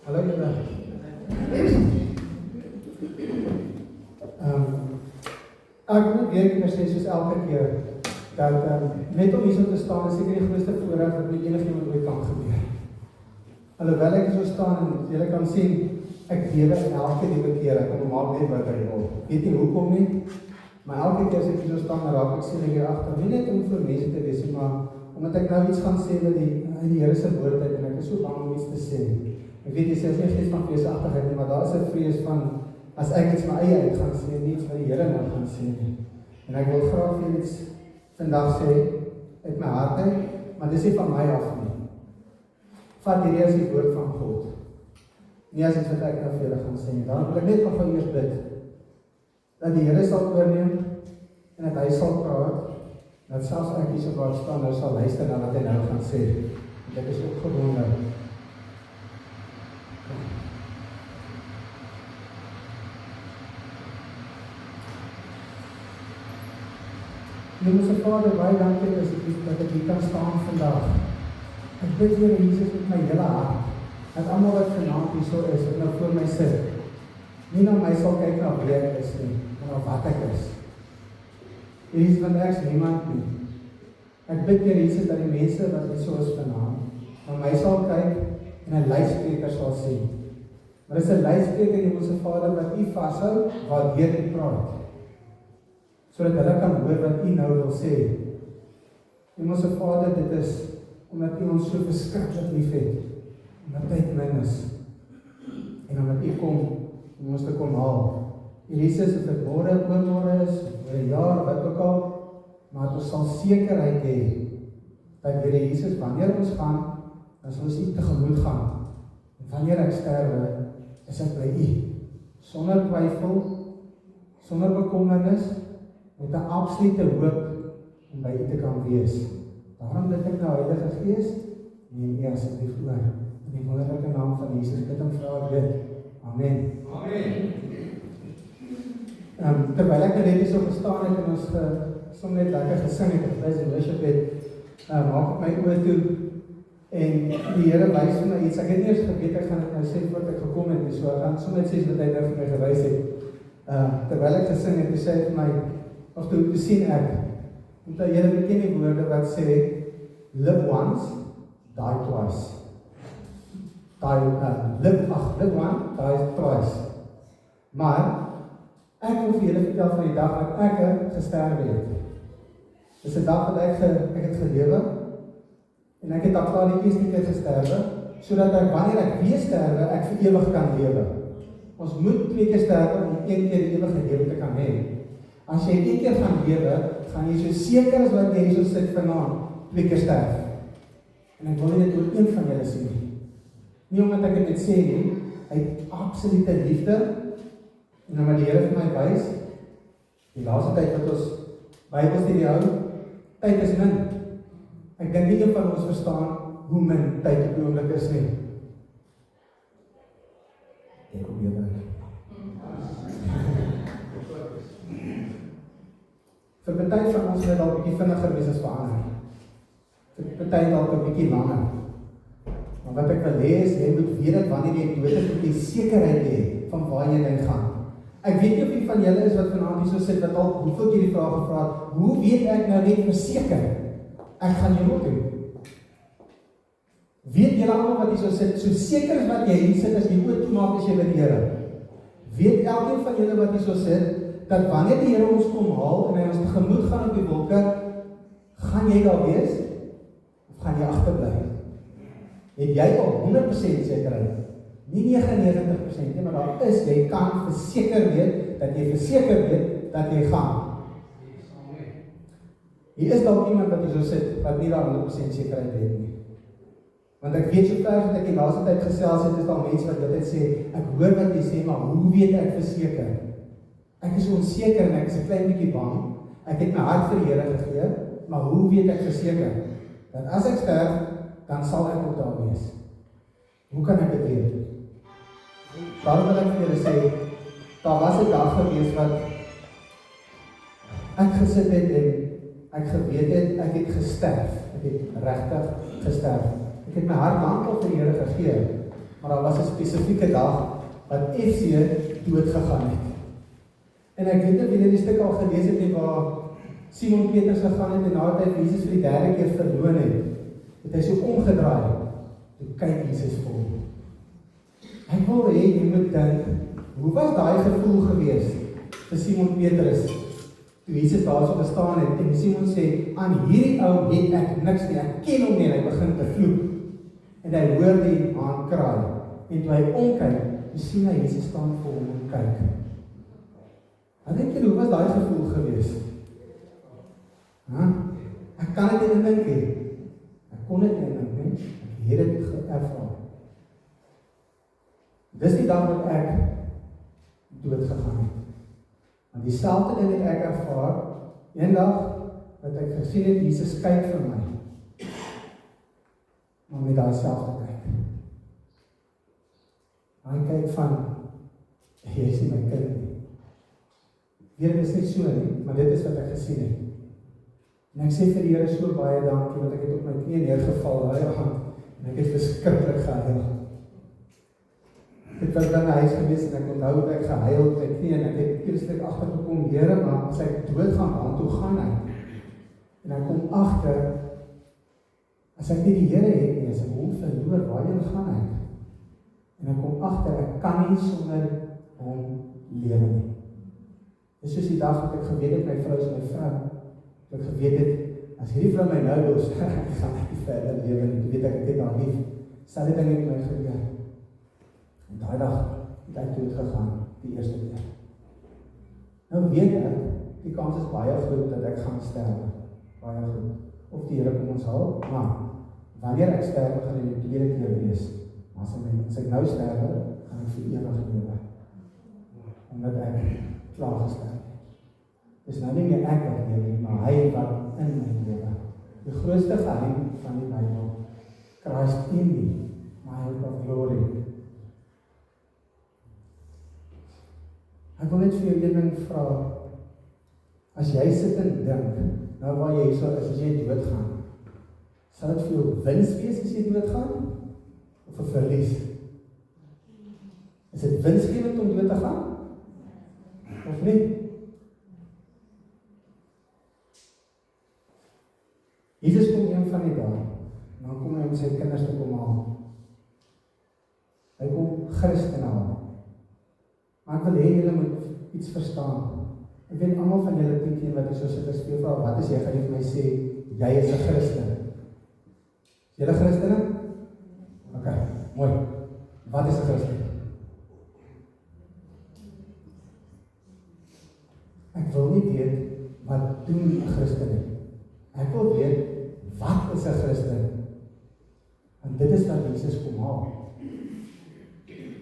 Hallo julle. Ek moet weer keer sê soos elke keer dat net om hier so te staan is seker die grootste voorreg wat met enigiemand ooit kan gebeur. Alhoewel ek so staan en julle kan sien ek lewe elke liewe keer ek kom maar net wat hy wil. Weet nie hoekom nie, maar elke keer as ek hier so staan raak ek sien ek hier agter nie net om vir mense te wees maar omdat ek nou iets gaan sê wat die Here se woord uit en ek is so bang om iets te sê. Ek weet jy sê as nie gees van vreesagtigheid nie, maar daar is 'n vrees van as ek iets my eie uit gaan sê, nie iets wat die Here nou gaan sê nie. En ek wil graag vir iets vandag sê uit my hart uit, maar dis nie van my af nie. Vat hierdie as die woord van God. Nie as iets wat ek nou vir julle gaan sê nie. Dan wil ek net van eers bid dat die Here sal oorneem en dat hy sal praat. Dat selfs ek hier so waar staan nou sal luister na wat hy nou gaan sê. Dit is opgewonde. Hemelse Vader, baie dankie dat ek hier kan staan vandag. Ek bid Here Jesus met my hele hart, dat almal wat vanaand hier so is, wat nou voor my sit, nie na my sal kyk na wie ek is nie, maar na wat ek is. Jesus, want ek is niemand nie. Ek bid Here Jesus dat die mense wat hier so is vanaand, na my sal kyk en 'n luidspreker sal sien. Maar dis 'n luidspreker, Hemelse Vader, wat U vashou, waardeur U praat. Sodat hulle kan hoor wat U nou wil sê. Hemelse Vader, dit is omdat U ons so verskriklik liefhet, omdat tyd min is, en omdat U kom om ons te kom haal. Jesus, of dit môre, oormôre is, oor 'n jaar, wat ook al, maar ons sal sekerheid hê, dat Here Jesus, wanneer ons gaan, dan sal ons U tegemoet gaan. En wanneer ek sterwe, is ek by U, sonder twyfel, sonder bekommernis, met 'n absolute hoop om by U te kan wees. Daarom bid ek nou Heilige Gees, neem U asseblief oor. In die wonderlike naam van Jesus, bid en vra dit. Amen. Amen. Terwyl ek net hier so gestaan het en ons som net lekker gesing het, en praise and worship het, maak ek my oor toe, en die Here wys vir my iets. Ek het nie eers geweet ek gaan dit nou sê voordat ek gekom het, so ek gaan sommer net sê wat hy nou vir my gewys het. Terwyl ek gesing het, sê hy vir my, of toe sien ek, omdat julle beken die woorde wat sê, live once, die twice. Live one, die twice. Maar, ek wil vir julle vertel van die dag wat ek gesterwe het. Dis 'n dag wat ek het gelewe, en ek het al klaar die eerste keer gesterwe, sodat ek, wanneer ek weer sterwe, ek vir ewig kan lewe. Ons moet 2 keer sterwe om 1 keer die ewige lewe te kan hê. As jy 1 keer gaan lewe, gaan jy so seker as wat jy hier so sit vanaand, 2 keer sterf. En ek wil dit oor een van julle sê nie. Nie omdat ek dit sê nie, uit absolute liefde, en omdat die Here vir my wys, die laaste tyd wat ons Bybelstudie hou, tyd is min. Ek dink nie een van ons verstaan hoe min tyd op die oomblik is nie. Ek kom weer by. Vir party van ons het al 'n bietjie vinniger wees as vir ander. Vir party dalk 'n bietjie langer. Maar wat ek wil hê is, jy moet weet dat wanneer jy dood is, moet jy sekerheid hê van waar jy heen gaan. Ek weet nie of wie van julle is wat vanaand hier so sit, wat al hoeveel keer die vraag gevra het, hoe weet ek nou net verseker, ek gaan hier ook doen? Weet julle almal wat hier so sit, so seker as wat jy hier sit, as jy oor toemaak as jy by die Here? Weet elkeen van julle wat hier so sit, dat wanneer die Here ons kom haal, en hy ons tegemoet gaan op die wolke, gaan jy daar wees, of gaan jy agterbly? Het jy al 100% sekerheid? Nie 99% nie, maar daar is, jy kan verseker weet, dat jy verseker weet, dat jy gaan. Hier is dalk iemand wat hier so sit, wat nie daar 100% sekerheid het nie. Want ek weet so ver, dat ek die laaste tyd gesels het, is daar mense wat dit sê, ek hoor wat jy sê, maar hoe weet ek verseker? Ek is onseker en ek is 'n klein bietjie bang, ek het my hart vir die Here gegee, maar hoe weet ek verseker? Dat as ek sterf, dan sal ek ook daar wees. Hoe kan ek dit weet? Daarom wil ek vir julle sê, daar was 'n dag gewees wat ek gesit het en ek geweet het, ek het gesterf. Ek het regtig gesterf. Ek het my hart lankal vir die Here gegee. maar daar was 'n spesifieke dag wat FC dood gegaan het. En ek weet nie wie julle die stuk al gelees het nie waar Simon Petrus gegaan het en nadat hy Jesus vir die derde keer verloon het hy so omgedraai. Toe kyk Jesus vir hom. Ek wil hê jy moet dink, hoe was daai gevoel gewees vir Simon Petrus toe Jesus daar so gestaan het en Simon sê, aan hierdie ou het ek niks nie, ek ken hom nie, en hy begin te vloek. En hy hoor die haan kraai en toe hy omkyk, toe sien hy Jesus staan voor hom en kyk. En dink jy, hoe was daai gevoel gewees? Ek kan dit nie indink nie. Ek kon dit nie indink nie. Ek het dit ervaar. Dis die dag wat ek dood gegaan het. Want dieselfde ding het ek ervaar, eendag wat ek gesien het, Jesus kyk vir my. Maar met daai selfde kyk. Hy kyk van, jy is nie my kind nie. Dit is nie so nie, maar dit is wat ek gesien het. En ek sê vir die Here so baie dankie, want ek het op my knie neergeval daai aand, en ek het verskriklik gehuil. Dit was dan 'n huis gewees, en ek onthou dat ek gehuil op my knie, en ek het eerslik agtergekom, Here, maar as ek dood gaan, waartoe gaan hy? En ek kom agter, as ek nie die Here het nie, as ek hom verloor, waarheen gaan ek? En ek kom agter, ek kan nie sonder hom lewe nie. Dis soos die dag wat ek geweet het, my vrou is my vrou, ek geweet het, as hierdie vrou my nou los, gaan ek nie verder lewe nie, toe weet ek het haar lief, selfde ding het my gebeur. En daai dag het ek dood gegaan, die eerste keer. Nou weet ek, die kans is baie groot dat ek gaan sterwe, baie groot, of die Here kom ons haal, maar wanneer ek sterwe, gaan dit die tweede keer wees, maar as ek nou sterwe, gaan ek vir ewig lewe, omdat ek klaar gesterf. Dis nou nie meer ek wat lewe nie, maar hy wat in my lewe. Die grootste geheim van die Bybel, Christ in me, my hope of glory. Ek wil net vir jou een ding vra, as jy sit en dink, nou waar jy so is, as jy doodgaan, sal dit vir jou wins wees as jy doodgaan, of 'n verlies? Is dit winsgewend om dood te gaan? Of nie? Jesus kom een van die dae, en dan kom hy om sy kinders te kom haal. Hy kom Christen haal. Maar ek wil hê julle moet iets verstaan. Ek weet almal van julle teen wat is so sit as vir vrou, wat is jy gaan vir my sê, jy is 'n Christen. Is julle Christene? OK, mooi. Wat is 'n Christen? Ek wil nie weet wat doen 'n Christen nie. Ek wil weet, wat is 'n Christen? En dit is wat Jesus kom haal.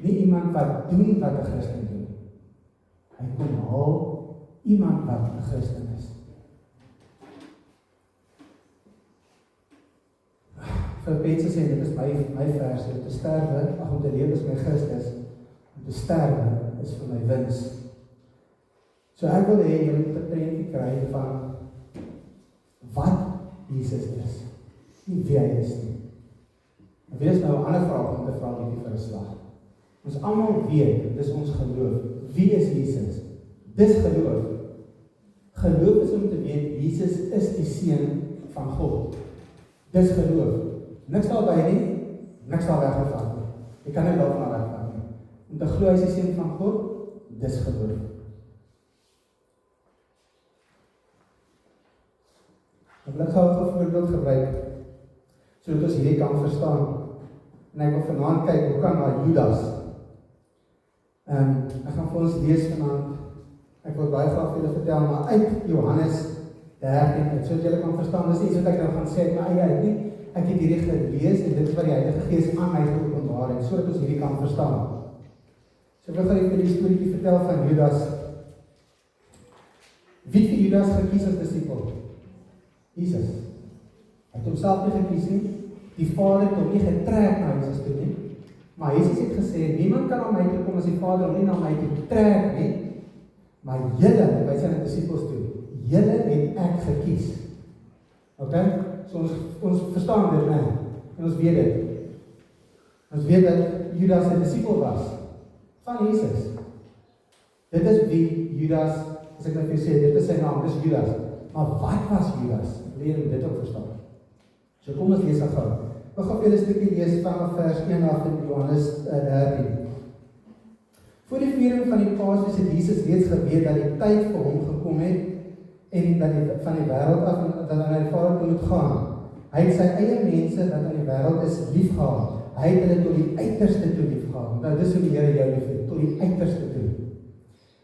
Nie iemand wat doen wat 'n Christen doen. Hy kom haal iemand wat 'n Christen is. Vir mense sê, dit is my vers, om te sterwe, om te lewe is my Christus, om te sterwe is vir my wins. So ek wil hê, jy moet 'n prentjie kry van wat Jesus is, nie wie hy is nie. En wie is nou 'n ander vraag om te vra net vir 'n slag. Ons almal weet, dis ons geloof. Wie is Jesus? Dis geloof. Geloof is om te weet, Jesus is die Seun van God. Dis geloof. Niks daarby nie, niks daar weggevat nie. Jy kan nie daarvan wegvat nie. Om te glo hy is die Seun van God, dis geloof. Ek wil gou 'n voorbeeld gebruik, sodat ons hierdie kan verstaan. En ek wil vanaand kyk, hoe kan daar Judas? Ek gaan vir ons lees vanaand, ek wil baie graag vir julle vertel, maar uit Johannes 13, sodat julle kan verstaan, dis nie iets wat ek nou gaan sê, maar uit nie, ek het hierdie gelees, en dit is wat die Heilige Gees aan my geopenbaar het, sodat ons hierdie kan verstaan. So ek wil vir die storieetjie vertel van Judas. Wie het vir Judas gekies as disipel? Jesus. Hy het homself nie gekies nie, die Vader het hom nie getrek na Jesus toe nie, maar Jesus het gesê, niemand kan na my toe kom as die Vader hom nie na my toe trek nie, maar julle, by sy disipels toe, julle het ek gekies. Ok? So ons verstaan dit, en ons weet dit. Ons weet dat Judas 'n disipel was van Jesus. Dit is wie Judas, as ek nou vir sê, dit is sy naam, dis Judas. Maar wat was Judas? Leer dit ook verstaan. So kom ons lees gou. Ek gaan vir julle 'n stukkie lees van vers 1 af in Johannes 13. Voor die viering van die Paasfees het Jesus reeds geweet dat die tyd vir hom gekom het en dat hy van die wêreld af en dat hy na die Vader toe moet gaan. Hy het sy eie mense wat aan die wêreld is liefgehad. Hy het hulle tot die uiterste toe liefgehad. Nou dis hoe die Here jou liefhet, tot die uiterste toe.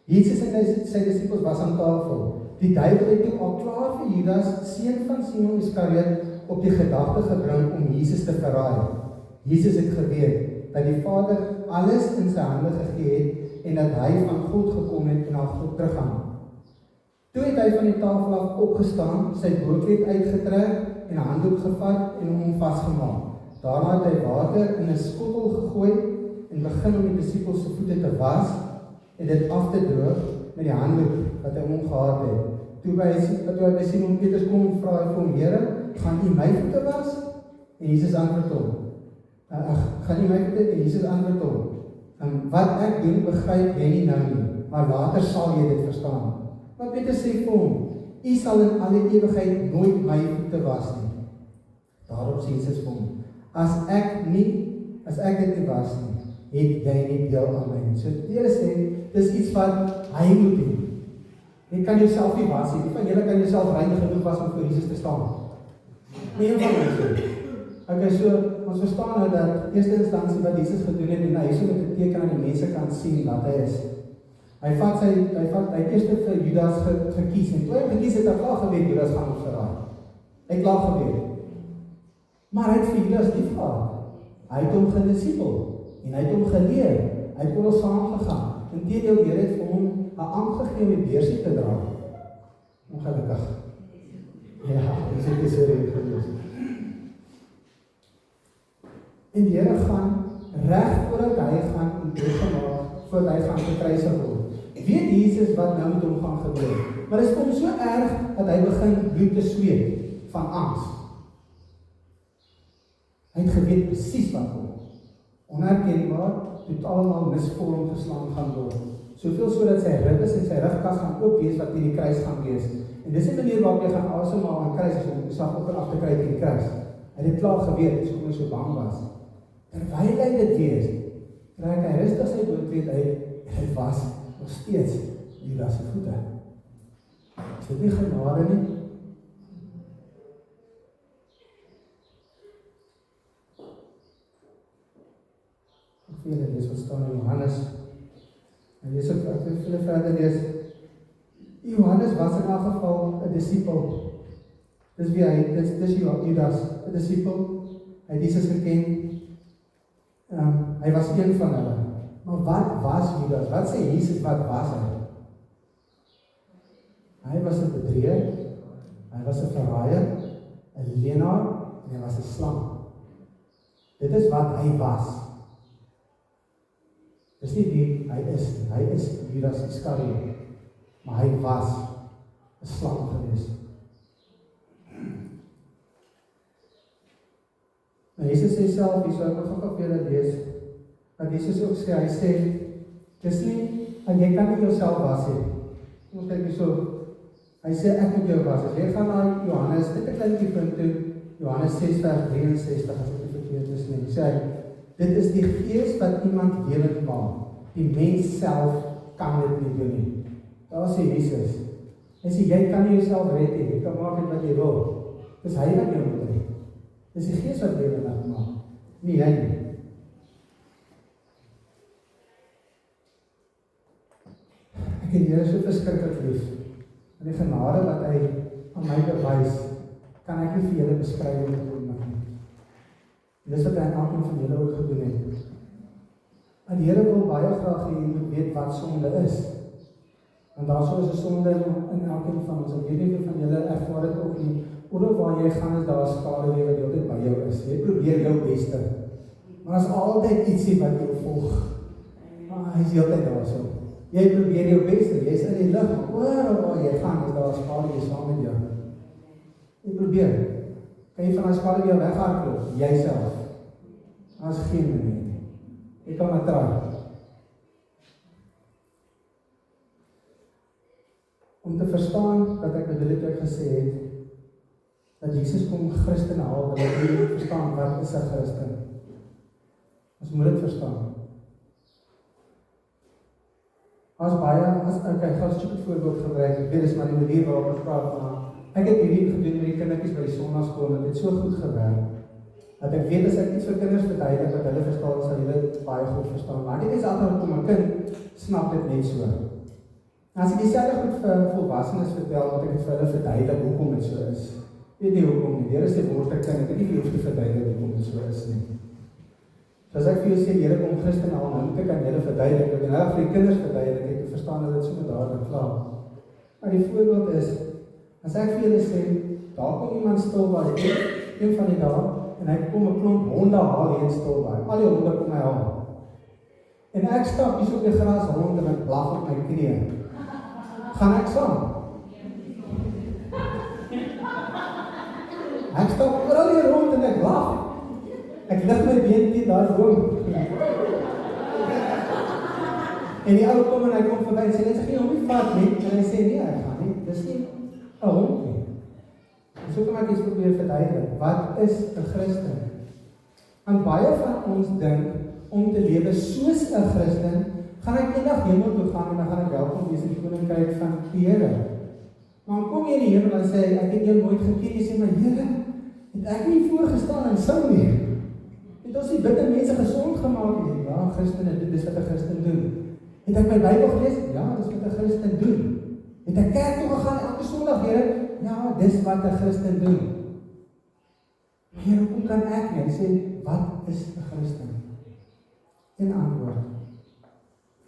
Jesus en sy disippels was aan tafel. Die duiwel het toe al klaar vir Judas, seun van Simon Iskariot, op die gedagte gebring om Jesus te verraai. Jesus het geweet dat die Vader alles in sy hande gegee het en dat hy van God gekom het en na God teruggaan. Toe het hy van die tafel af opgestaan, sy broodkleed uitgetrek en 'n handdoek gevat en hom vasgemaak. Daarna het hy water in 'n skottel gegooi en begin om die disippels se voete te was en dit af te droog met die handdoek wat hy hom gehad het. Toe hy by Simon Petrus kom, vra hy vir hom: "Here, gaan U my voete was?" En Jesus antwoord hom: "Gaan U my voete?" En Jesus antwoord hom: "Wat ek doen, begryp jy nie nou nie, maar later sal jy dit verstaan." Maar Petrus sê vir hom: "U sal in alle ewigheid nooit my voete was nie." Daarop sê Jesus vir hom: As ek dit nie was nie, het jy nie deel aan my nie. So die Here sê, dis iets wat hy moet doen. Jy kan jouself nie was nie. Wie van julle kan jouself reinig genoeg was om voor Jesus te staan? Nie van ons. Okay, so ons verstaan nou dat eerste instansie wat Jesus gedoen het en hy so met 'n teken aan die mense kan sien wat hy is. Hy het eers vir Judas gekies en toe hy gekies het, hy klaar geweet Judas gaan hom verraai. Hy het klaar geweet. Maar hy het vir Judas lief gehad. Hy het hom gedisipel en hy het hom geleer. Hy het oral saam gegaan. Inteendeel, die Here het vir hom 'n ampt gegee om die beursie te dra. Ongelukkig. Ja, dis so reg gewees. En die Here gaan reg voordat hy gaan doodgemaak, voordat hy gaan gekruisig word. Weet Jesus wat nou met hom gaan gebeur. Maar dit is kom so erg dat hy begin bloed te sweet van angs. Hy het geweet presies wat kom. Onherkenbaar, totaal misvorm geslaan gaan word. Soveel sodat sy ribbes en sy rugkas gaan ook wees wat teen die kruis gaan wees. En dis 'n manier waarop jy gaan asemhaal aan kruis as om jouself op en af te kry teen die kruis. Hy het dit klaar geweet, dis hoekom hy so bang was. Terwyl hy dit weet, trek hy rustig sy broodkleed uit en dit was nog steeds Judas se voete. Is dit nie genade nie? Ek wil lees wat staan in Johannes. En lees ek wil verder lees. Johannes was in elk geval 'n disipel. Dis wie hy, dis Judas, 'n disipel. Hy het Jesus geken. Hy was een van hulle. Maar wat was Judas? Wat sê Jesus, wat was hy? Hy was 'n bedrieger, hy was 'n verraaier, 'n leenaar en hy was 'n slang. Dit is wat hy was. Dis nie wie hy is nie. Hy is Judas Iskariot, maar hy was 'n slang gewees. En Jesus sê self, hier sou ek nog op julle lees, dat Jesus ook sê, hy sê, dis nie, en jy kan nie jouself was nie. Ons kyk hier so, hy sê, ek moet jou was. As jy gaan na Johannes, dit 'n klein punt toe, Johannes 6 vers 63, as ek nie verkeerd is nie, sê hy, dit is die gees wat iemand lewend maak. Die mens self kan dit nie doen nie. Daar sê Jesus, hy sê, jy kan nie jouself red nie, jy kan maak dit wat jy wil. Dis hy wat jou moet red. Dis die gees wat lewend maak, nie hy nie. Ek het die Here so verskriklik lief. En die genade wat hy aan my bewys, kan ek nie vir julle beskryf met woorde nie. Dis wat hy aan elkeen van julle ook gedoen het. En die Here wil baie graag hê jy moet weet wat sonde is. Want daar sou is 'n sonde in elkeen van ons. Ek weet nie van julle ervaar dit ook nie. Oor waar jy gaan is daar 'n skaduwee wat altyd by jou is. Jy probeer jou beste. Maar as altyd ietsie wat jou volg. Maar hy is altyd daar so. Jy probeer jou beste. Jy's in die lig, maar oor waar jy gaan is daar 'n skaduwee saam met jou. Jy probeer. Kan jy van 'n skaduwee weghardloop? Jouself. Daar's geen manier. kan maar try. Om te verstaan wat ek bedoel het, ek gesê het, dat Jesus kom Christene haal, dat ek nie verstaan wat is 'n Christen. Ons moet dit verstaan. As baie, ek gaan 'n stukkie voorbeeld gebruik, ek weet dis maar die manier waarop ek praat, maar ek het hierdie gedoen met die kindertjies by die sonnaskool, en dit het so goed gewerk, dat ek weet as ek iets vir kinders verduidelik, wat hulle verstaan, sal hulle baie goed verstaan, maar dit is altyd om 'n kind snap dit net so. As ek dieselfde goed vir volwassenes vertel, wat ek het vir hulle verduidelik hoekom dit so is. Weet nie hoekom nie, deur is die woord ek kan, ek het nie vir jou te verduidelik hoekom dit so is nie. So as ek vir jou sê, Here kom Christen al, dan moet ek aan julle verduidelik, en nou vir die kinders verduidelik, ek verstaan hulle dit sommer dadelik klaar. Maar die voorbeeld is, as ek vir julle sê, daar kom iemand Stilbaai, een van die dae, en hy kom 'n klomp honde haal hier in Stilbaai, al die honde kom hy haal. En ek stap hier so op die gras rond en ek blaf op my knieë. Gaan ek saam? Ek stap oral hier rond en ek blaf. Ek lig my been teen daai boom. En die ou kom en hy kom verby en sê, net sy hom nie vat nie. En hy sê, nee, ek gaan nie. Dis nie 'n hond nie. En so kom ek iets probeer verduidelik. Wat is 'n Christen? Want baie van ons dink, om te lewe soos 'n Christen, gaan ek eendag hemel toe gaan en dan gaan ek welkom wees in die koninkryk van die Here. Maar kom jy in die hemel en sê, ek het jou nooit geken, jy sê, maar Here, het ek nie voorgestaan en sing nie? Het ons nie bitter mense gesond gemaak nie? Ja, Christene, dit is wat 'n Christen doen. Het ek my Bybel gelees? Ja, dis wat 'n Christen doen. Het ek kerk toe gegaan elke Sondag, Here? Ja, dis wat 'n Christen doen. Maar Here, hoe kan ek nie? Hy sê, wat is 'n Christen? En antwoord.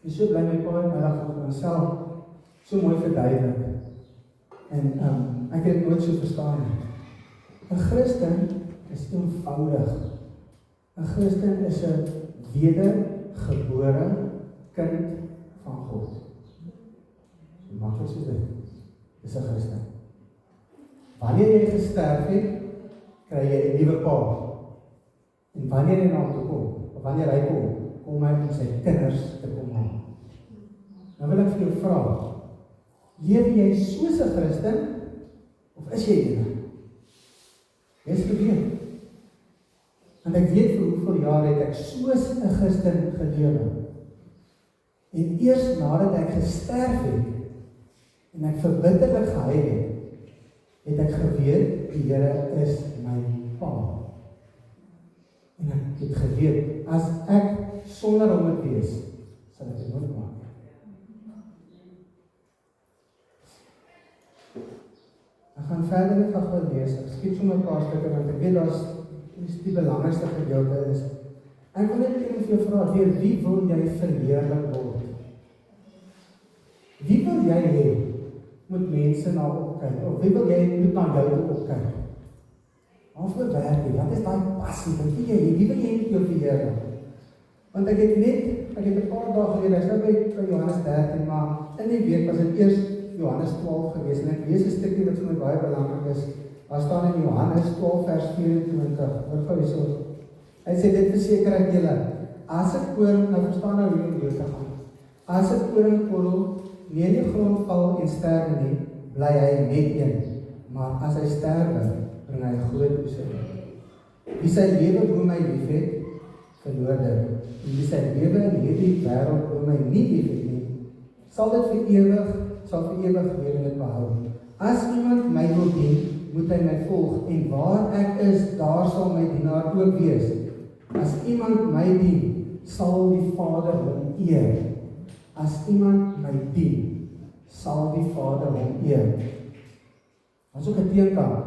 En so bly my pa en middag vir myself so mooi verduidelik. En ek het dit nooit so verstaan nie. 'n Christen is eenvoudig. 'n Christen is 'n wedergebore kind van God. So maklik soos dit is 'n Christen. Wanneer jy gesterf het, kry jy 'n nuwe pa. En wanneer hy na hom toe kom, of wanneer hy kom hy om sy kinders te kom haal. Nou wil ek vir jou vra, leef jy soos 'n Christen, of is jy een? Wees geweet. Want ek weet vir hoeveel jaar het ek soos 'n Christen gelewe. En eers nadat ek gesterf het, en ek verbitterlik gehuil het ek geweet, die Here is my Pa. En ek het geweet, as ek sonder hom moet wees, sal ek dit nooit maak. Ek gaan verder net gaan lees, ek skiet sommer 'n paar stukke, want ek weet daar's die belangrikste gedeelte is. Ek wil net vir jou vra, deur wie wil jy verheerlik word? Wie wil jy hê moet mense na opkyk? Of wie wil jy moet na jou toe opkyk? Waarvoor werk jy? Wat is daai passie? Wat wil jy hê? Wie wil jy met jou verheerlik? Want ek het 'n paar dae gelede, ek was by Johannes 13, maar in die week was dit eers Johannes 12 gewees, en ek lees 'n stukkie wat vir my baie belangrik is. Daar staan in Johannes 12 vers 24, hoor gou hierso. Hy sê, dit verseker ek julle, as 'n koring, nou verstaan nou hoe om deur te gaan, as 'n koringkorrel nie in die grond val en sterwe nie, bly hy net een, maar as hy sterwe, bring hy groot oes in. Wie sy lewe bo my lief het, verloor dit. En wie sy lewe in hierdie wêreld bo my nie lief het nie, sal vir ewig lewe dit behou. As iemand my wil dien, moet hy my volg, en waar ek is, daar sal my dienaar ook wees. As iemand my dien, sal die Vader hom eer. As iemand my dien, sal die Vader hom eer. Dat is ook 'n teenkant.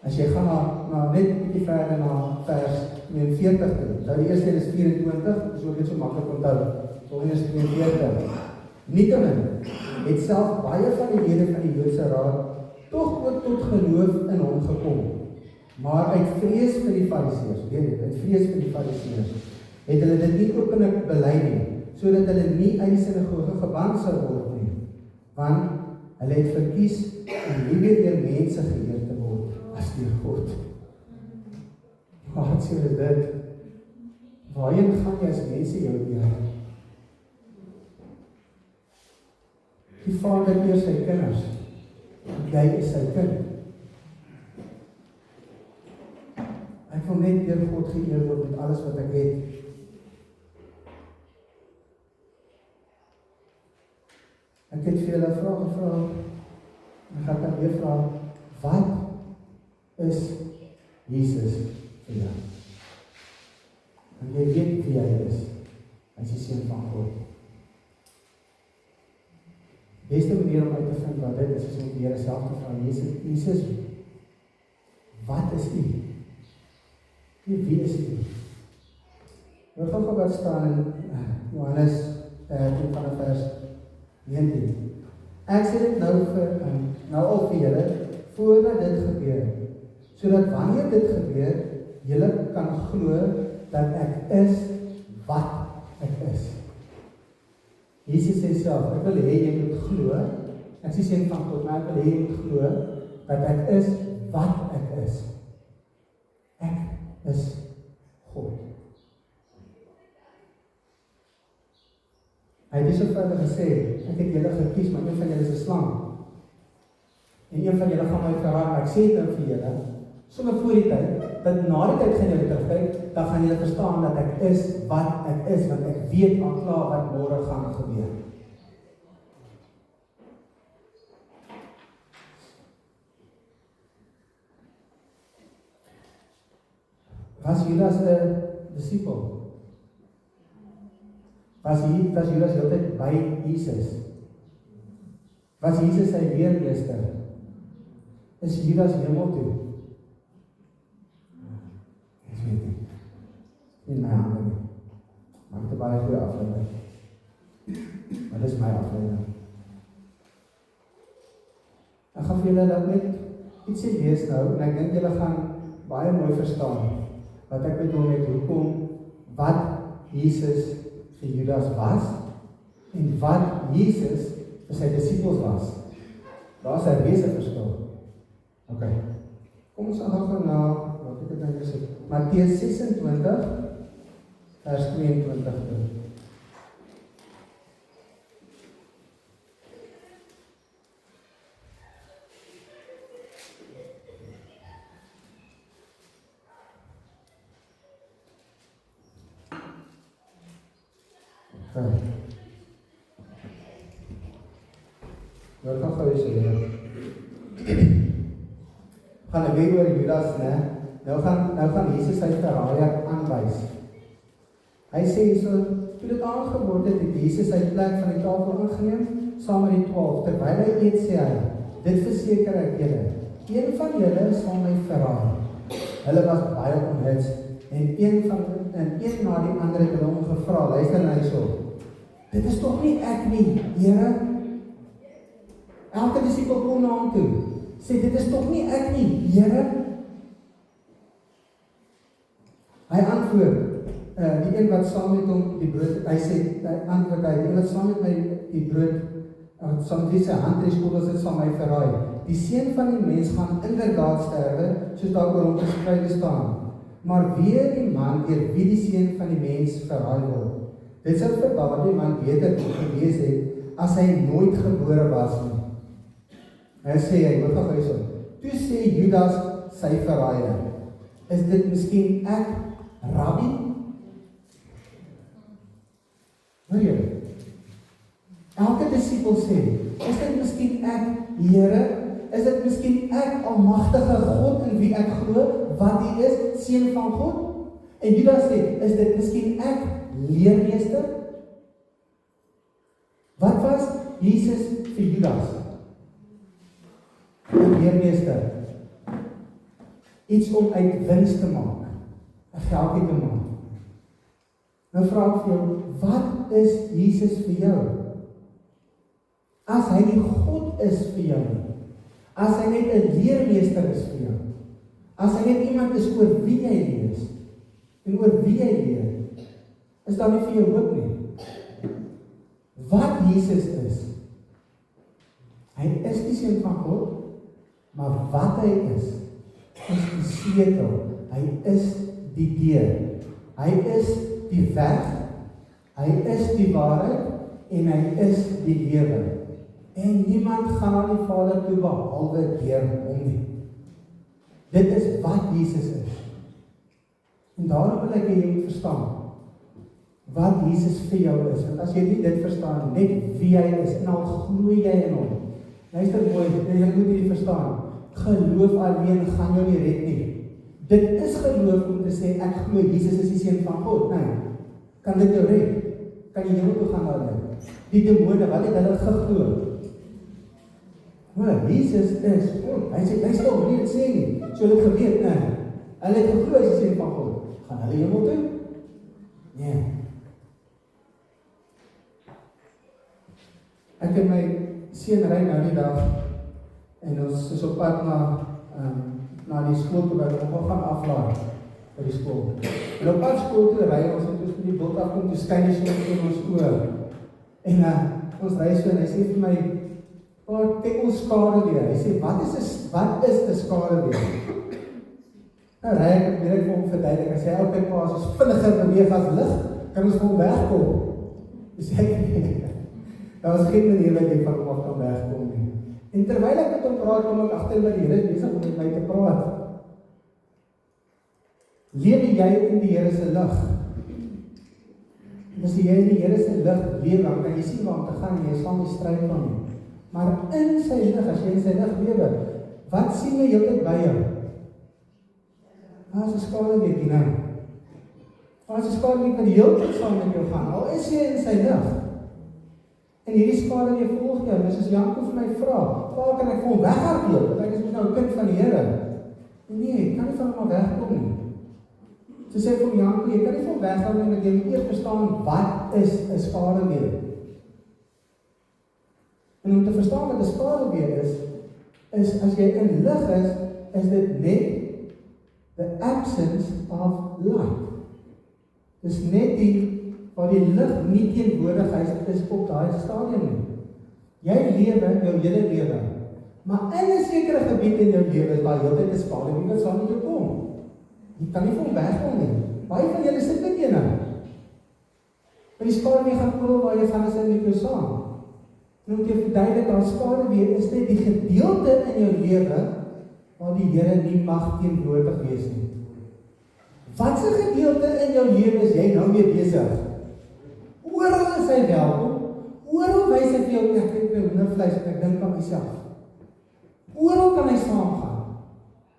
As jy gaan na net 'n bietjie verder na vers 42 toe. Nou die eerste is 24, so dit so maklik onthou. Volgende is 42. Nietemin het self baie van die lede van die Joodse Raad tog ook tot geloof in hom gekom. Maar uit vrees vir die Fariseërs, weet jy, uit vrees vir die Fariseërs, het hulle dit nie openlik bely nie, sodat hulle nie uit die sinagoge geban sou word nie. Want hulle het verkies om nie weer deur mense geëer te word as deur God. Wat sê dit? Waarheen gaan jy as mense jou eer? Die Vader eer sy kinders. Jy is sy kind. Ek wil net deur God geëer word met alles wat ek het. Ek het vir julle vrae gevra, en ek gaan weer vra, wat is Jesus vir jou? En jy weet wie hy is, as die Seun van God. Die beste manier om uit te vind wat dit is om die Here self te vra, Jesus, wat is U? Wie is U? We gaan wat staan in Johannes 13 van vers 19. Ek sê dit nou al vir julle, voordat dit gebeur, sodat wanneer dit gebeur, julle kan glo dat ek is wat ek is. Jesus sê self, ek wil hê jy moet glo, ek sê Seun van God, maar ek wil hê jy moet glo dat ek is wat ek is. Ek is God. Hy het so verder gesê, ek het julle gekies, maar een van julle is 'n slang. En een van julle gaan my verraai, maar ek sê dit vir julle, sommer voor die tyd, dat na die tyd gaan julle terugkyk, dan gaan julle verstaan dat ek is wat ek is, want ek weet al klaar wat môre gaan gebeur. Was Judas 'n disipel? Was Judas heeltyd by Jesus? Was Jesus sy leermeester? Is Judas hemel toe? Ek weet nie. In my hande nie. Maar ek het baie goeie afleiding. Maar dis my afleiding. Ek gaan vir julle dat net ietsie lees nou, en ek dink julle gaan baie mooi verstaan wat ek bedoel met hoekom, wat Jesus vir Judas was, en wat Jesus vir sy disciples was. Daar is 'n reuse verskil. Ok, kom ons gaan na, wat ek het nou gesê, Matteus 26, vers 22. Nou kan gou sê gaan weer oor Judas, né? Nou gaan Jesus sy verraaier aanwys. Hy sê so, toe dit aangeword het, het Jesus sy plek van die tafel aangeneem, saam met die 12. Terwyl hy eet, sê hy, dit verseker ek julle, een van julle sal my verraai. Hulle was baie onthits, en een na die ander het hulle hom gevra, luister na hierso, dit is tog nie ek nie, Here? Elke disipel kom na hom toe, sê, dit is tog nie ek nie, Here? Hy antwoord, die een wat saam met hom die brood, hy sê, die een wat saam met my die brood, saam met wie sy handrieskoppels het, sal my verraai. Die Seun van die mens gaan inderdaad sterwe, soos daar oor hom geskrywe staan. Maar wie die man deur wie die Seun van die mens verraai word? Dit sal vir daardie man beter gewees het, as hy nooit gebore was nie. En sê hy, wat gaan hy so? Toe sê Judas sy verraaier, is dit miskien ek, Rabbi? Hoor jy? Elke disipel sê, is dit miskien ek, Here? Is dit miskien ek, almagtige God, in wie ek glo, wat hy is, Seun van God? En Judas sê, is dit miskien ek, leermeester? Wat was Jesus vir Judas? Een leermeester. Iets om uit wins te maak. 'n geldjie te maak. Nou vra ek vir jou, wat is Jesus vir jou? As hy nie God is vir jou, as hy net 'n leermeester is vir jou, as hy net iemand is oor wie jy lees, en oor wie jy leer, is daar nie vir jou hoop nie. Wat Jesus is, hy is die Seun van God, maar wat hy is die sleutel, hy is die deur, hy is die weg, hy is die waarheid, en hy is die lewe. En niemand gaan na die Vader toe behalwe deur hom nie. Dit is wat Jesus is. En daarom wil ek hê jy moet verstaan wat Jesus vir jou is. Want as jy nie dit verstaan, net wie hy is, en al glo jy in hom. Luister mooi, jy moet hierdie verstaan. Geloof alleen gaan jou nie red nie. Dit is geloof om te sê, ek glo Jesus is die Seun van God. Nee, kan dit jou red? Kan jy hemel toe gaan daarin? Die demone, wat het hulle geglo? Maar Jesus is God. Hy sê, luister om, nie dit sê nie. So dit geweet, nee. Hulle het geglo as die Seun van God. Gaan hulle hemel toe? Nee. Ek en my seun ry nou die dag, en ons is op pad na die skool toe, waar ons gaan aflaai vir die skool. En op pad skool toe ry, ons het ons met die bult afkom, toe skyn die son in ons oor. En ons ry so, en hy sê vir my, kyk ons skade weer. Hy sê, wat is 'n skade weer? Nou ry ek, weer ek vir hom verduidelik, hy sê, okay pa, as ons vinniger beweeg as lig, kan ons van wegkom. Dus ek, daar was geen manier wat jy van hom af kan wegkom nie. En terwyl ek met hom praat, kom ek agter dat die Here is besig om met my te praat. Lewe jy in die Here se lig? En as jy in die Here se lig lewe, dan kan jy sien waar om te gaan, en jy sal nie stryd van nie. Maar in sy lig, as jy in sy lig lewe, wat sien jy heeltyd by jou? As 'n skaduwee, nou. As 'n skaduwee wat heeltyd saam met jou gaan, al is jy in sy lig. En hierdie skaduwee volg jou, dus as Janko vir my vra, waar kan ek vir hom weghardloop? Want ek is nou 'n kind van die Here. Nee, ek kan nie van hom wegkom nie. So sê ek vir Janko, jy kan nie van hom weghardloop nie, want jy moet eers verstaan, wat is 'n skaduwee? En om te verstaan wat 'n skaduwee is as jy in lig is dit net the absence of light. Dis net waar die lig nie teenwoordig is op daai stadium nie. Jy lewe jou hele lewe, maar in 'n sekere gebied in jou lewe is daar heeltyd 'n skaduwee wat saam met jou kom. Jy kan nie van hom wegkom nie. Baie van julle sit met ene. Maar die skaduwee gaan oral waar jy gaan, is met jou saam. En om te verduidelik, daar skaduwee is net die gedeelte in jou lewe waar die Here nie mag teenwoordig wees nie. Wat 'n gedeelte in jou lewe is jy nou mee besig? Oral is hy welkom, oral wys hy vir jou, ek kyk by hoendervleis en ek dink aan myself. Oral kan hy saamgaan.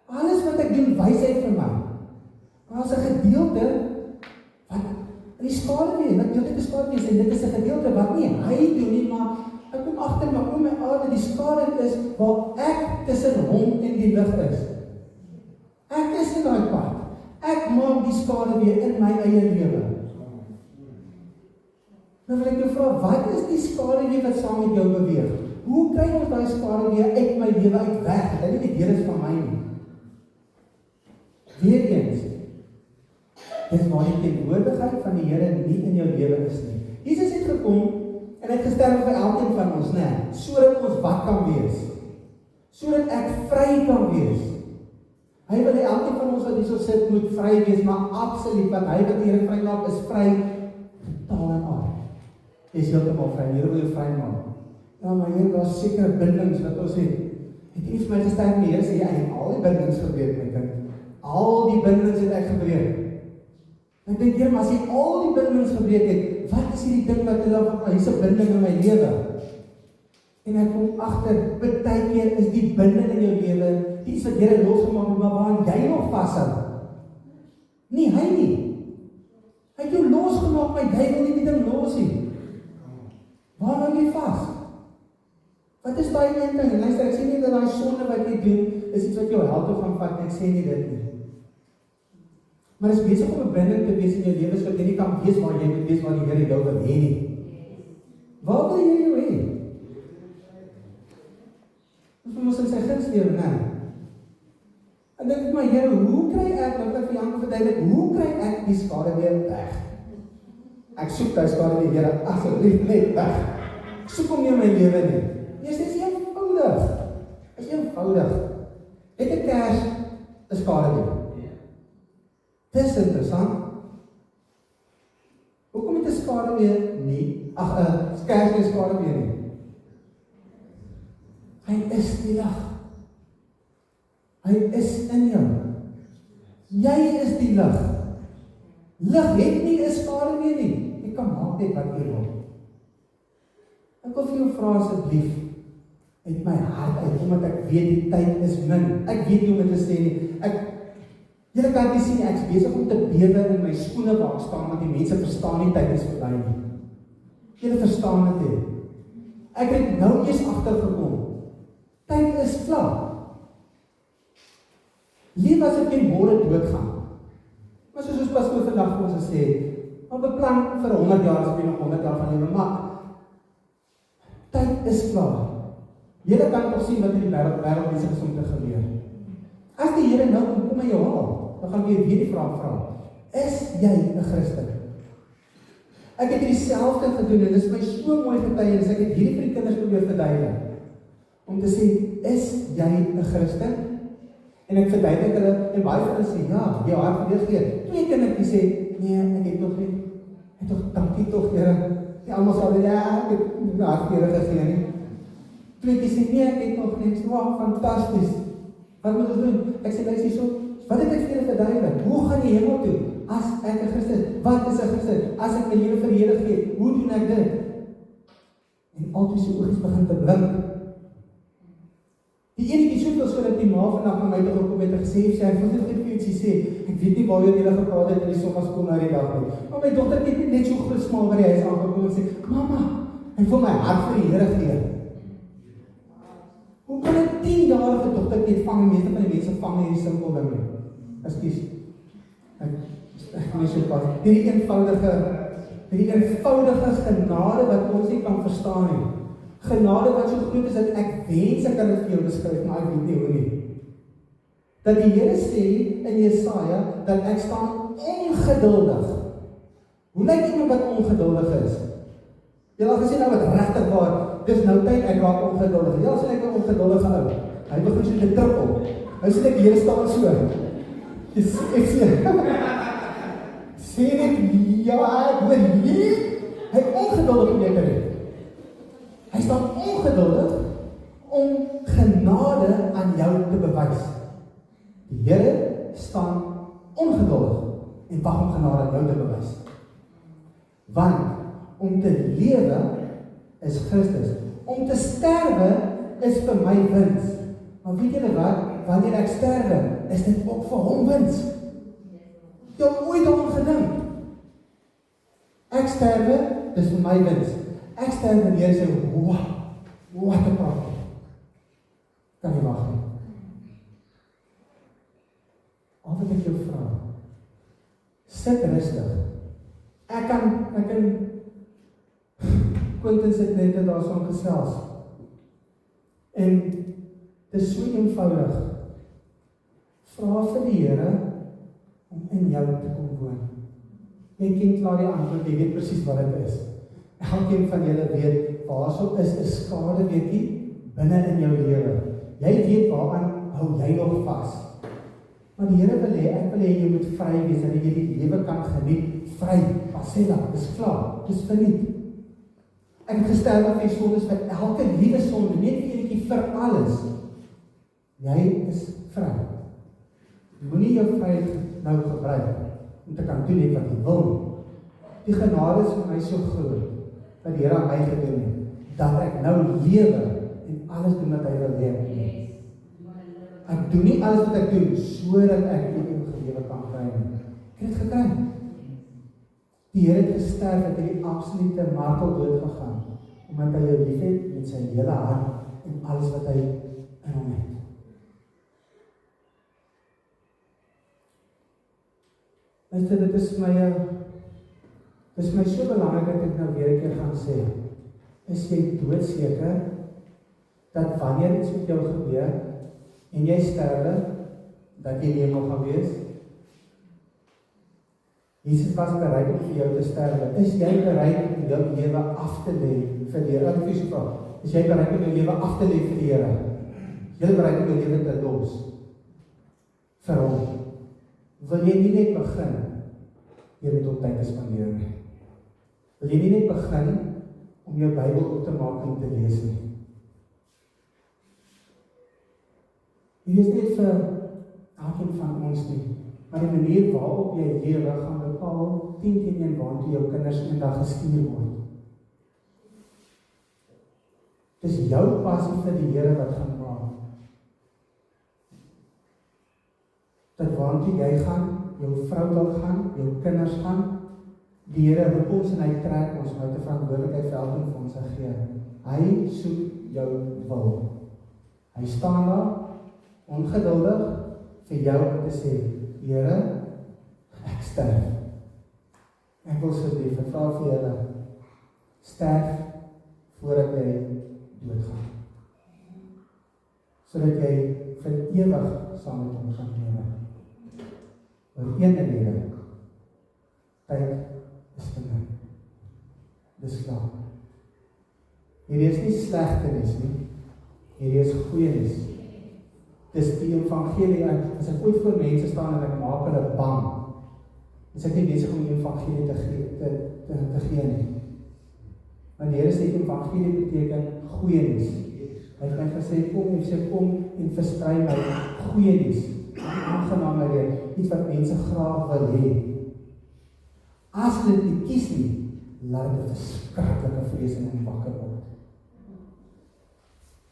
Alles wat ek doen, wys hy vir my. Maar as 'n gedeelte, wat in die skaduwee, wat heeltyd 'n skaduwee is, en dit is 'n gedeelte wat nie hy doen nie, maar ek kom agter my oom en aarde, die skadu is waar ek tussen hom en die lig is. Ek is in daai pad. Ek maak die skaduwee in my eie lewe. Nou wil ek jou vra, wat is die skaduwee wat saam met jou beweeg? Hoe kry ons daai skaduwee uit my lewe uit weg? Dat nie die deel is van my nie. Weereens, dis waar die teenwoordigheid van die Here nie in jou lewe is nie. Jesus het gekom en hy het gesterf vir elkeen van ons, sodat ons wat kan wees? Sodat ek vry kan wees. Hy wil hê elkeen van ons wat hierso sit moet vry wees, maar absoluut, want hy wat die Here vrymaak is vry totaal en al. Jy is heeltemal vry, die Here wil jou vry maak. Ja, maar hier daar is sekere bindings wat ons het. Het jy nie vir my gesterf nie, Here sê jy, al die bindings gebreek, my kind. Al die bindings het ek gebreek. Ek dink, Here, maar as jy al die bindings gebreek het, wat is hierdie ding wat hier's 'n binding in my lewe? En ek kom agter, baie keer is die binding in jou lewe, die is wat Here losgemaak het, maar waarin jy nog vashou. Nie hy nie. Hy het jou losgemaak, maar jy wil nie die ding los nie. Waar hou jy vas? Wat is daai een ding? En luister, ek sê nie dat daai sonde wat jy doen, is iets wat jou hel toe gaan vat, ek sê nie dit nie. Maar is besig om 'n binding te wees in jou lewe, sodat jy nie kan wees waar jy moet wees, waar die Here jou wil hê nie. Waar wil jy jou hê? Ons moet in sy guns lewe, né? En dink ek maar, Here, hoe kry ek, nou vir Janko verduidelik, hoe kry ek die skaduwee weg? Ek soek die skaduwee, Here, asseblief net weg. Ek soek hom nie in my lewe nie. Dit is eenvoudig. Dit is eenvoudig. Het 'n kers 'n skaduwee. Dis interessant. skade meer nie, kers nie skade meer nie. Hy is die lig. Hy is in jou. Jy is die lig. Lig het nie 'n skade meer nie. Jy kan maak net wat jy wil. Ek wil vir jou vra asseblief, uit my hart uit, omdat ek weet die tyd is min. Ek weet nie hoe om dit te sê nie. Julle kan nie sien, ek is besig om te bewe in my skoene waar ek staan, want die mense verstaan nie tyd is verby nie. Julle verstaan dit nie. Ek het nou eers agtergekom. Tyd is klaar. Leef asof jy môre doodgaan. Maar soos ons pastoor vandag vir ons gesê het, maar beplan vir 100 jaar, as jy nog 100 jaar van lewe, maar tyd is klaar. Julle kan toch sien wat in die wêreld besig is om te gebeur. As die Here nou kom en jou haal, dan gaan ek weer die vraag vra. Is jy 'n Christen? Ek het dieselfde gedoen en dit is my so mooi getuienis. Ek het hierdie vir die kinders probeer verduidelik. Om te sê, is jy 'n Christen? En ek verduidelik hulle en baie van hulle sê, ja, jou hart verdeeg. Twee kindertjies sê, nee, ek het nog nie. Ek tog dankie tog, Here. Die almal sê, ja, ek het my hart vir Here gegee nie. Tweeetjie sê, nee, ek het nog niks. Wow, fantasties. Wat moet ons doen? Ek sê, luister so, wat het ek vir julle verduidelik? Hoe gaan jy hemel toe? As ek 'n Christen, wat is 'n Christen? As ek my lewe vir die Here gee, hoe doen ek dit? En altyd se oogies begin te blink. Die enetjie soveel so dat die ma vandag aan my toe gekom het en gesê, sy wil net vir ietsie sê. Ek weet nie waaroor julle gepraat het in die sonnaskool na die dag nie. Maar my dogter het net so groot smaak by die huis aangekom en sê, mamma, ek wil my hart vir die Here gee. Hoe kan 'n 10-jarige dogter net vang, en meeste van die mense vang hierdie simpel ding nie? Ekskuus. Ek nie so pas. Hierdie eenvoudige genade wat ons nie kan verstaan nie. Genade wat so groot is dat ek wens ek kan dit vir jou beskryf, maar ek weet nie hoe nie. Dat die Here sê in Jesaja dat ek staan ongeduldig. Hoe lyk iemand wat ongeduldig is? Jy al gesien nou wat regtig waar, dis nou tyd ek raak ongeduldig. Ja, sien ek 'n ongeduldige ou. Hy begin so te trippel. Nou sien ek die Here staan so. Ek sê net ja, ek hoor nie. Hy ongeduldig beter. Hy staan ongeduldig om genade aan jou te bewys. Die Here staan ongeduldig en wag om genade aan jou te bewys. Want om te lewe is Christus. Om te sterwe is vir my wins. Maar weet julle wat? Wanneer ek sterwe, is dit ook vir hom wins. Jy het ooit daaraan gedink. Ek sterwe, dis vir my wins. Ek sterwe en jy sê, wow, wat 'n praat. Kan jy wag nie. Al wat ek jou vra, sit rustig. Ek kan Quentin het net daar so gesels. En dit is so eenvoudig. Vra vir die Here om in jou te kom woon. Jy ken klaar die antwoord, jy weet presies wat dit is. Elkeen van julle weet, waarso is 'n skaduweetjie binne in jou lewe. Jy weet waaraan hou jy nog vas. Maar die Here wil hê, ek wil hê jy moet vry wees, dat jy die lewe kan geniet, vry. Pasela, dis klaar, dis verniet. Ek het gesterf vir sondes, vir elke liewe sonde, net vir enetjie vir alles. Jy is vry. Moenie jou vryheid nou gebruik om te kan doen wat jy wil. Die genade is vir my so groot, wat die Here aan my gedoen het, dat ek nou lewe en alles doen wat hy wil hê. Ek doen nie alles wat ek doen, sodat ek die ewige lewe kan kry nie. Ek het gekry. Die Here het gesterf, het die absolute marteldood gegaan, omdat hy jou liefhet met sy hele hart en alles wat hy in hom het. Luister, dit is my so belangrik dat ek nou weer 'n keer gaan sê, is jy doodseker dat wanneer iets met jou gebeur en jy sterwe, dat jy nie hemel gaan wees? Jesus was bereid om vir jou te sterwe. Is jy bereid om jou lewe af te lê vir die Here? Is jy bereid om jou lewe af te lê vir die Here? Is jy bereid om jou lewe te los vir hom? Wil jy nie net begin deur met hom tyd te spandeer nie? Wil jy nie net begin om jou Bybel op te maak en te lees nie? Hier is net vir elkeen van ons nie, maar die manier waarop jy lewe gaan bepaal 10-1 waartoe jou kinders eendag gestuur word. Dis jou passie vir die Here wat gaan maak. Dat waartoe jy gaan, jou vrou wil gaan, jou kinders gaan, die Here roep ons en hy trek ons uit 'n verantwoordelikheid vir elkeen van ons gee. Hy soek jou wil. Hy staan daar, ongeduldig vir jou om te sê, Here, ek sterf. Ek wil so lief, ek vra vir julle, sterf voordat jy doodgaan. Sodat jy vir ewig saam met hom gaan lewe. Oor een rede, tyd is verby. Dis klaar. Hierdie is nie slegtenis nie, hierdie is goeienis. Dis die evangelie, as ek ooit voor mense staan en ek maak hulle bang, is ek nie besig om die evangelie te gee nie. Want die Here sê evangelie beteken goeienis. Hy het my gesê, kom en versprei my goeienis, aangename iets wat mense graag wil hê. As dit nie kies nie, laat dit 'n verskriklike vrees in hom wakker word.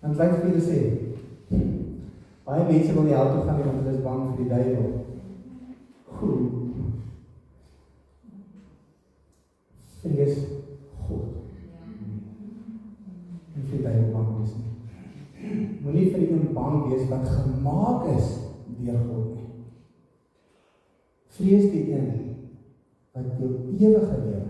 Dan lyk vir julle sê, baie mense wil nie hel toe gaan nie, want hulle is bang vir die duiwel. Goed. Vrees God. Nie vir die duiwel bang wees nie. Moenie vir die bang wees wat gemaak is deur God nie. Vrees die een wat jou ewige lewe